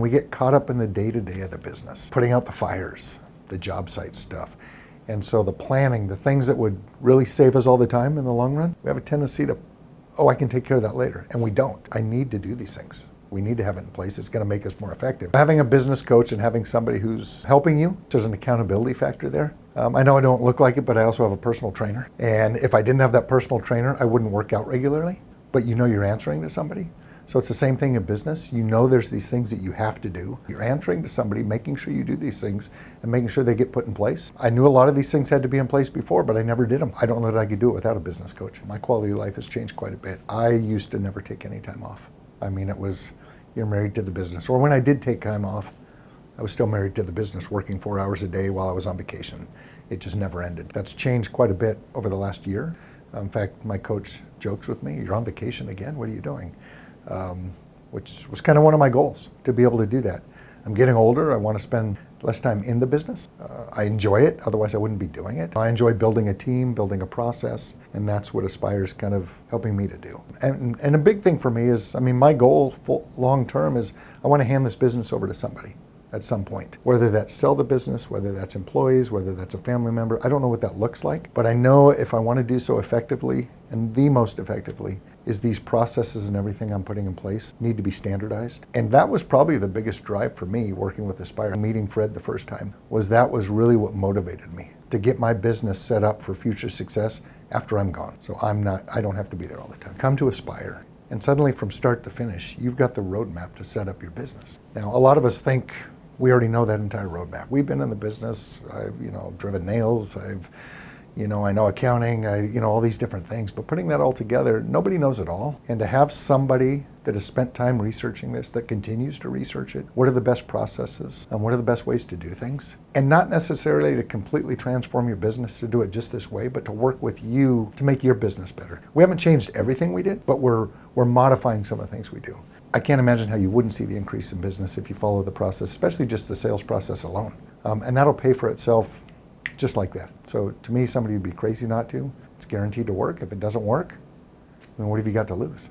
We get caught up in the day-to-day of the business, putting out the fires, the job site stuff. And so the planning, the things that would really save us all the time in the long run, we have a tendency to, oh, I can take care of that later. And we don't. I need to do these things. We need to have it in place. It's going to make us more effective. Having a business coach and having somebody who's helping you, there's an accountability factor there. I know I don't look like it, but I also have a personal trainer. And if I didn't have that personal trainer, I wouldn't work out regularly. But you know you're answering to somebody. So it's the same thing in business. You know there's these things that you have to do. You're answering to somebody, making sure you do these things and making sure they get put in place. I knew a lot of these things had to be in place before, but I never did them. I don't know that I could do it without a business coach. My quality of life has changed quite a bit. I used to never take any time off. I mean, it was, you're married to the business. Or when I did take time off, I was still married to the business, working 4 hours a day while I was on vacation. It just never ended. That's changed quite a bit over the last year. In fact, my coach jokes with me, "You're on vacation again? What are you doing?" Which was kind of one of my goals, to be able to do that. I'm getting older. I want to spend less time in the business. I enjoy it, otherwise I wouldn't be doing it. I enjoy building a team, building a process, and that's what Aspire's kind of helping me to do. And a big thing for me is, I mean, my goal long term is I want to hand this business over to somebody at some point. Whether that's sell the business, whether that's employees, whether that's a family member, I don't know what that looks like, but I know if I want to do so effectively, and the most effectively, is these processes and everything I'm putting in place need to be standardized. And that was probably the biggest drive for me working with Aspire. Meeting Fred the first time was really what motivated me to get my business set up for future success after I'm gone. So I don't have to be there all the time. Come to Aspire, and suddenly from start to finish, you've got the roadmap to set up your business. Now, a lot of us think we already know that entire roadmap. We've been in the business. I've, driven nails. I know accounting. All these different things. But putting that all together, nobody knows it all. And to have somebody that has spent time researching this, that continues to research it, what are the best processes and what are the best ways to do things? And not necessarily to completely transform your business to do it just this way, but to work with you to make your business better. We haven't changed everything we did, but we're modifying some of the things we do. I can't imagine how you wouldn't see the increase in business if you follow the process, especially just the sales process alone. And that'll pay for itself just like that. So to me, somebody would be crazy not to. It's guaranteed to work. If it doesn't work, I mean, what have you got to lose?